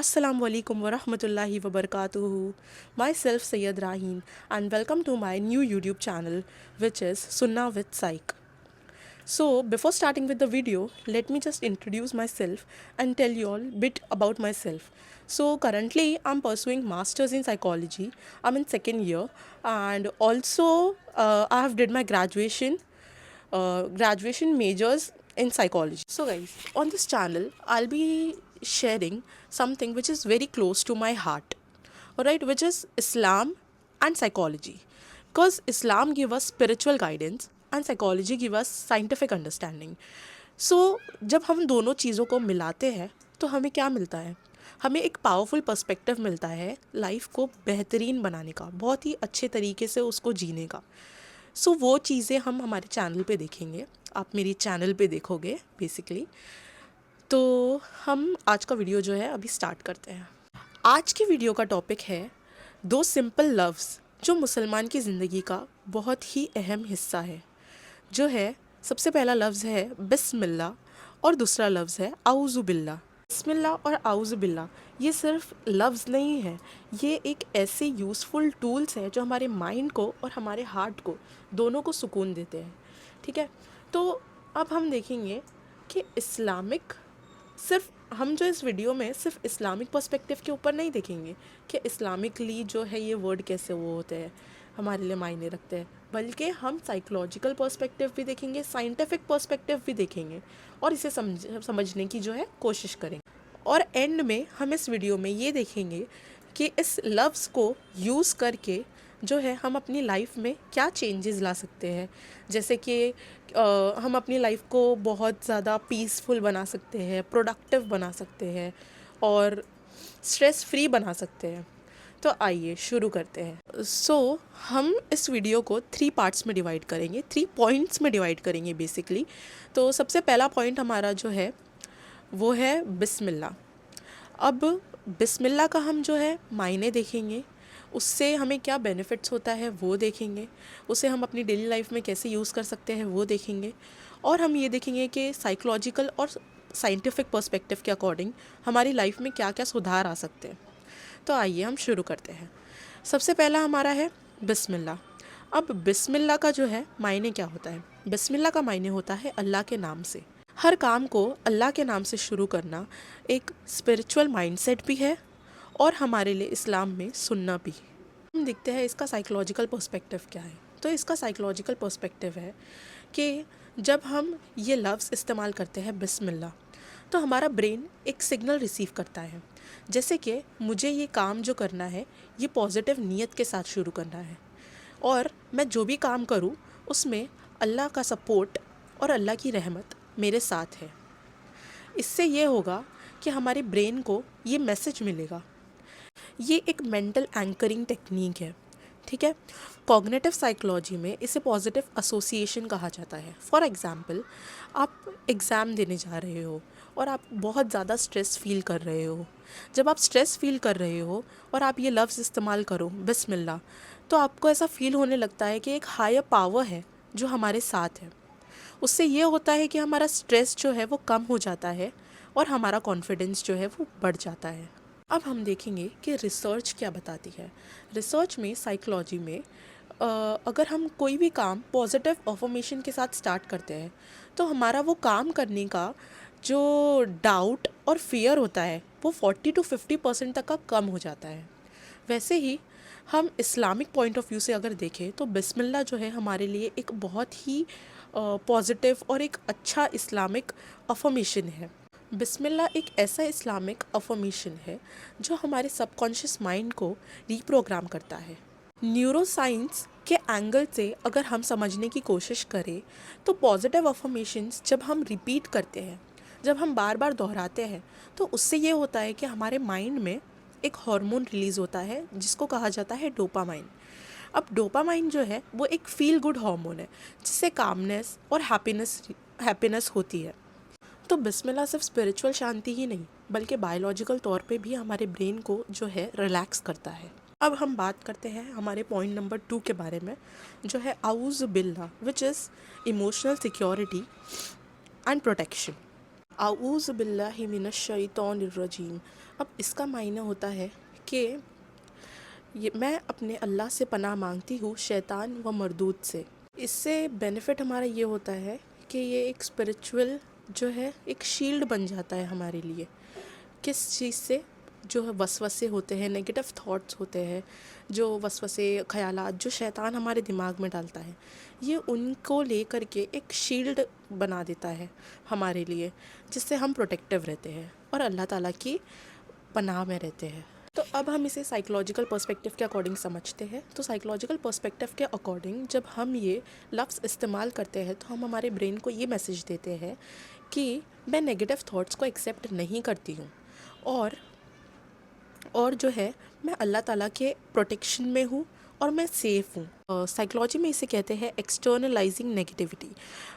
Assalamu alaikum wa rahmatullahi wa barakatuhu. Myself Sayyid Raheen and welcome to my new YouTube channel which is Sunnah with Psych. So before starting with the video, let me just introduce myself and tell you all a bit about myself. So currently I'm pursuing masters in psychology. I'm in second year and also I have did my graduation majors in psychology. So guys, on this channel I'll be sharing something which is very close to my heart, alright, which is Islam and psychology, because Islam give us spiritual guidance and psychology give us scientific understanding. So जब हम दोनों चीज़ों को मिलाते हैं तो हमें क्या मिलता है? हमें एक पावरफुल पर्सपेक्टिव मिलता है लाइफ को बेहतरीन बनाने का, बहुत ही अच्छे तरीके से उसको जीने का. सो वो चीज़ें हम हमारे चैनल पे देखेंगे, आप मेरी चैनल पे देखोगे बेसिकली. तो हम आज का वीडियो जो है अभी स्टार्ट करते हैं. आज की वीडियो का टॉपिक है दो सिंपल लफ्ज़ जो मुसलमान की ज़िंदगी का बहुत ही अहम हिस्सा है. जो है, सबसे पहला लफ्ज़ है बिस्मिल्लाह और दूसरा लफ्ज़ है आऊज़ु बिल्लाह. बिस्मिल्लाह और आऊज़ु बिल्लाह ये सिर्फ लफ्ज़ नहीं है, ये एक ऐसे यूज़फुल टूल्स है जो हमारे माइंड को और हमारे हार्ट को दोनों को सुकून देते हैं. ठीक है, तो अब हम देखेंगे कि इस्लामिक, सिर्फ हम जो इस वीडियो में सिर्फ इस्लामिक पर्सपेक्टिव के ऊपर नहीं देखेंगे कि इस्लामिकली जो है ये वर्ड कैसे वो होते हैं, हमारे लिए मायने रखते हैं, बल्कि हम साइकोलॉजिकल पर्सपेक्टिव भी देखेंगे, साइंटिफिक पर्सपेक्टिव भी देखेंगे और इसे समझने की जो है कोशिश करेंगे. और एंड में हम इस वीडियो में ये देखेंगे कि इस लफ्ज़ को यूज़ करके जो है हम अपनी लाइफ में क्या चेंजेस ला सकते हैं. जैसे कि हम अपनी लाइफ को बहुत ज़्यादा पीसफुल बना सकते हैं, प्रोडक्टिव बना सकते हैं और स्ट्रेस फ्री बना सकते हैं. तो आइए शुरू करते हैं. सो हम इस वीडियो को 3 पार्ट्स में डिवाइड करेंगे, 3 पॉइंट्स में डिवाइड करेंगे बेसिकली. तो सबसे पहला पॉइंट हमारा जो है वो है बिस्मिल्लाह. अब बिस्मिल्लाह का हम जो है मायने देखेंगे, उससे हमें क्या बेनिफिट्स होता है वो देखेंगे, उसे हम अपनी डेली लाइफ में कैसे यूज़ कर सकते हैं वो देखेंगे, और हम ये देखेंगे कि साइकोलॉजिकल और साइंटिफिक पर्सपेक्टिव के अकॉर्डिंग हमारी लाइफ में क्या क्या सुधार आ सकते हैं. तो आइए हम शुरू करते हैं. सबसे पहला हमारा है बिस्मिल्लाह. अब बिस्मिल्लाह का जो है मायने क्या होता है? बिस्मिल्लाह का मायने होता है अल्लाह के नाम से. हर काम को अल्लाह के नाम से शुरू करना एक स्पिरिचुअल माइंडसेट भी है और हमारे लिए इस्लाम में सुन्ना भी. हम देखते हैं इसका साइकोलॉजिकल पर्सपेक्टिव क्या है. तो इसका साइकोलॉजिकल पर्सपेक्टिव है कि जब हम ये लफ्ज़ इस्तेमाल करते हैं बिस्मिल्लाह, तो हमारा ब्रेन एक सिग्नल रिसीव करता है, जैसे कि मुझे ये काम जो करना है ये पॉजिटिव नीयत के साथ शुरू करना है और मैं जो भी काम करूँ उसमें अल्लाह का सपोर्ट और अल्लाह की रहमत मेरे साथ है. इससे ये होगा कि हमारे ब्रेन को ये मैसेज मिलेगा. ये एक मेंटल एंकरिंग टेक्निक है. ठीक है, कॉग्निटिव साइकोलॉजी में इसे पॉजिटिव एसोसिएशन कहा जाता है. फॉर एग्जांपल, आप एग्ज़ाम देने जा रहे हो और आप बहुत ज़्यादा स्ट्रेस फील कर रहे हो. जब आप स्ट्रेस फील कर रहे हो और आप ये लफ्ज़ इस्तेमाल करो बिस्मिल्लाह, तो आपको ऐसा फील होने लगता है कि एक हायर पावर है जो हमारे साथ है. उससे ये होता है कि हमारा स्ट्रेस जो है वो कम हो जाता है और हमारा कॉन्फिडेंस जो है वो बढ़ जाता है. अब हम देखेंगे कि रिसर्च क्या बताती है. रिसर्च में, साइकोलॉजी में, अगर हम कोई भी काम पॉजिटिव अफर्मेशन के साथ स्टार्ट करते हैं तो हमारा वो काम करने का जो डाउट और फियर होता है वो 40 to 50% तक का कम हो जाता है. वैसे ही हम इस्लामिक पॉइंट ऑफ व्यू से अगर देखें तो बिस्मिल्लाह जो है हमारे लिए एक बहुत ही पॉजिटिव और एक अच्छा इस्लामिक अफर्मेशन है. बिस्मिल्लाह एक ऐसा इस्लामिक अफर्मेशन है जो हमारे सबकॉन्शियस माइंड को रीप्रोग्राम करता है. न्यूरोसाइंस के एंगल से अगर हम समझने की कोशिश करें तो पॉजिटिव अफर्मेशंस जब हम रिपीट करते हैं, जब हम बार बार दोहराते हैं, तो उससे ये होता है कि हमारे माइंड में एक हार्मोन रिलीज़ होता है जिसको कहा जाता है डोपामाइन. अब डोपामाइन जो है वो एक फील गुड हार्मोन है जिससे कामनेस और हैप्पीनेस होती है. तो बिस्मिल्लाह सिर्फ स्पिरिचुअल शांति ही नहीं बल्कि बायोलॉजिकल तौर पे भी हमारे ब्रेन को जो है रिलैक्स करता है. अब हम बात करते हैं हमारे पॉइंट नंबर 2 के बारे में, जो है आऊज़ बिल्लाह, which is emotional security and protection. आऊज़ बिल्लाहि मिनश शैतानिर रजीम. अब इसका मायने होता है कि ये मैं अपने अल्लाह से पनाह मांगती हूँ शैतान व मरदूद से। इससे बेनिफिट हमारा ये होता है कि ये एक स्पिरिचुअल जो है एक शील्ड बन जाता है हमारे लिए। किस चीज़ से? जो है वसवसे होते हैं, नेगेटिव थॉट्स होते हैं, जो वसवसे ख़यालात जो शैतान हमारे दिमाग में डालता है, ये उनको लेकर के एक शील्ड बना देता है हमारे लिए, जिससे हम प्रोटेक्टिव रहते हैं और अल्लाह ताला की पनाह में रहते हैं। तो अब हम इसे साइकोलॉजिकल पर्सपेक्टिव के अकॉर्डिंग समझते हैं। तो साइकोलॉजिकल पर्सपेक्टिव के अकॉर्डिंग जब हम ये लफ्ज़ इस्तेमाल करते हैं तो हम हमारे ब्रेन को ये मैसेज देते हैं कि मैं नेगेटिव थॉट्स को एक्सेप्ट नहीं करती हूँ और जो है मैं अल्लाह ताला के प्रोटेक्शन में हूँ और मैं सेफ़ हूँ। साइकोलॉजी में इसे कहते हैं एक्सटर्नलाइजिंग नेगेटिविटी।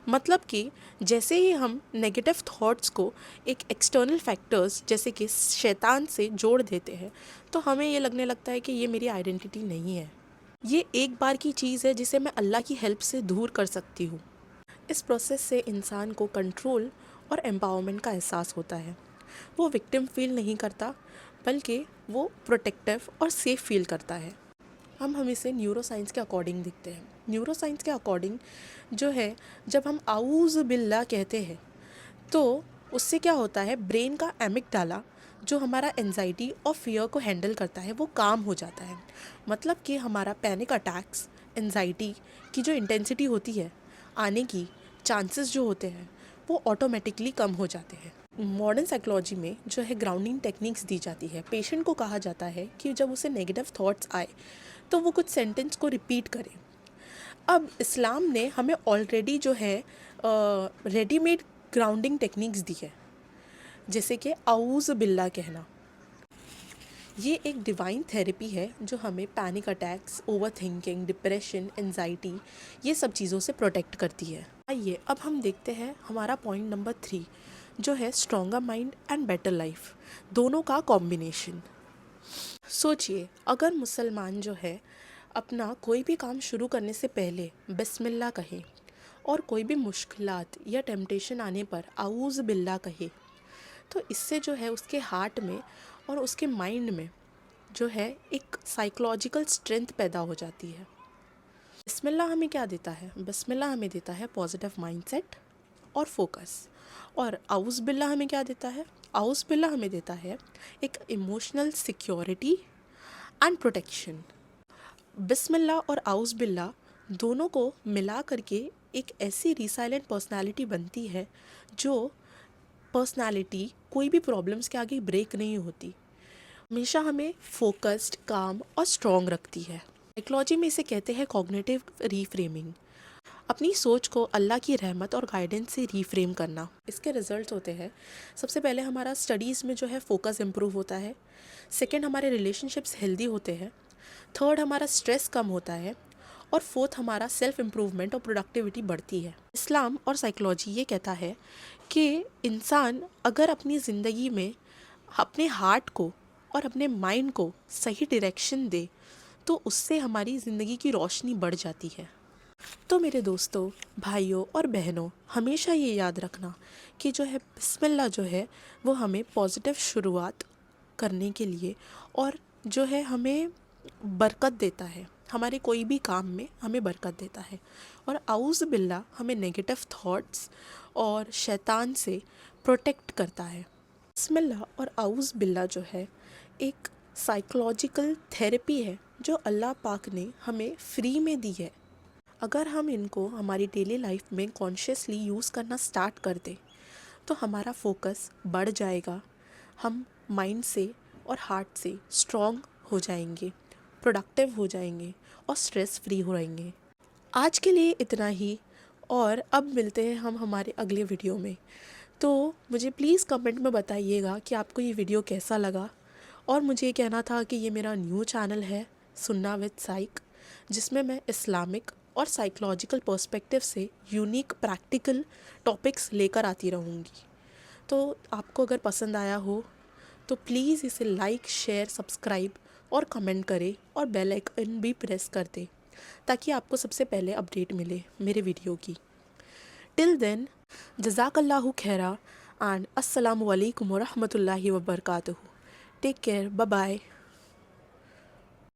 मतलब कि जैसे ही हम नेगेटिव थॉट्स को एक एक्सटर्नल फैक्टर्स जैसे कि शैतान से जोड़ देते हैं तो हमें ये लगने लगता है कि ये मेरी आइडेंटिटी नहीं है, ये एक बार की चीज़ है जिसे मैं अल्लाह की हेल्प से दूर कर सकती हूँ। इस प्रोसेस से इंसान को कंट्रोल और एम्पावरमेंट का एहसास होता है। वो विक्टिम फील नहीं करता बल्कि वो प्रोटेक्टिव और सेफ फील करता है। हम इसे न्यूरो साइंस के अकॉर्डिंग दिखते हैं। न्यूरो साइंस के अकॉर्डिंग जो है जब हम आऊज़ बिल्ला कहते हैं तो उससे क्या होता है, ब्रेन का एमिगडाला जो हमारा एंजाइटी और फियर को हैंडल करता है वो काम हो जाता है। मतलब कि हमारा पैनिक अटैक्स, एंजाइटी की जो इंटेंसिटी होती है, आने की चांसेस जो होते हैं वो ऑटोमेटिकली कम हो जाते हैं। मॉडर्न साइकोलॉजी में जो है ग्राउंडिंग टेक्निक्स दी जाती है। पेशेंट को कहा जाता है कि जब उसे नेगेटिव थॉट्स आए तो वो कुछ सेंटेंस को रिपीट करे। अब इस्लाम ने हमें ऑलरेडी जो है रेडीमेड ग्राउंडिंग टेक्निक्स दी है, जैसे कि आऊज़ बिल्ला कहना। ये एक डिवाइन थेरेपी है जो हमें panic attacks, over thinking, depression, anxiety ये सब चीज़ों से प्रोटेक्ट करती है। आइए अब हम देखते हैं हमारा पॉइंट नंबर 3 जो है stronger mind and better life, दोनों का कॉम्बिनेशन। सोचिए अगर मुसलमान जो है अपना कोई भी काम शुरू करने से पहले बिस्मिल्लाह कहे और कोई भी मुश्किलात या टेम्पटेशन आने पर आऊज़ बिल्ला कहे तो इससे जो है उसके हार्ट में और उसके माइंड में जो है एक साइकोलॉजिकल स्ट्रेंथ पैदा हो जाती है। बिस्मिल्लाह हमें क्या देता है? बिस्मिल्लाह हमें देता है पॉजिटिव माइंडसेट और फोकस। और आउज़ बिल्ला हमें क्या देता है? आउज़ बिल्ला हमें देता है एक इमोशनल सिक्योरिटी एंड प्रोटेक्शन। बिस्मिल्लाह और आउज़ बिल्ला दोनों को मिला करके एक ऐसी रिसाइलेंट पर्सनालिटी बनती है जो पर्सनालिटी कोई भी प्रॉब्लम्स के आगे ब्रेक नहीं होती, हमेशा हमें फोकस्ड, काम और स्ट्रॉन्ग रखती है। साइकोलॉजी में इसे कहते हैं कॉग्निटिव रीफ्रेमिंग। अपनी सोच को अल्लाह की रहमत और गाइडेंस से रीफ्रेम करना। इसके रिजल्ट्स होते हैं, सबसे पहले हमारा स्टडीज़ में जो है फोकस इम्प्रूव होता है। सेकंड, हमारे रिलेशनशिप्स हेल्दी होते हैं। थर्ड, हमारा स्ट्रेस कम होता है। और फोर्थ, हमारा सेल्फ इम्प्रूवमेंट और प्रोडक्टिविटी बढ़ती है। इस्लाम और साइकोलॉजी ये कहता है कि इंसान अगर अपनी ज़िंदगी में अपने हार्ट को और अपने माइंड को सही डायरेक्शन दे तो उससे हमारी ज़िंदगी की रोशनी बढ़ जाती है। तो मेरे दोस्तों, भाइयों और बहनों, हमेशा ये याद रखना कि जो है बिस्मिल्लाह जो है वो हमें पॉजिटिव शुरुआत करने के लिए और जो है हमें बरकत देता है, हमारे कोई भी काम में हमें बरकत देता है। और आऊज़ बिल्ला हमें नेगेटिव थॉट्स और शैतान से प्रोटेक्ट करता है। बिस्मिल्लाह और आऊज़ बिल्ला जो है एक साइकोलॉजिकल थेरेपी है जो अल्लाह पाक ने हमें फ्री में दी है। अगर हम इनको हमारी डेली लाइफ में कॉन्शियसली यूज़ करना स्टार्ट कर दें तो हमारा फोकस बढ़ जाएगा, हम माइंड से और हार्ट से स्ट्रॉन्ग हो जाएंगे, प्रोडक्टिव हो जाएंगे और स्ट्रेस फ्री हो रहेंगे। आज के लिए इतना ही और अब मिलते हैं हम हमारे अगले वीडियो में। तो मुझे प्लीज़ कमेंट में बताइएगा कि आपको ये वीडियो कैसा लगा। और मुझे ये कहना था कि ये मेरा न्यू चैनल है सुन्ना विद साइक, जिसमें मैं इस्लामिक और साइकोलॉजिकल पर्सपेक्टिव से यूनिक प्रैक्टिकल टॉपिक्स लेकर आती रहूँगी। तो आपको अगर पसंद आया हो तो प्लीज़ इसे लाइक, शेयर, सब्सक्राइब और कमेंट करें और बेल आइकन भी प्रेस कर दें ताकि आपको सबसे पहले अपडेट मिले मेरे वीडियो की। टिल देन, जज़ाकल्लाहु खैरा एंड अस्सलामु अलैकुम व रहमतुल्लाहि व बरकातहू। Take care. Bye bye.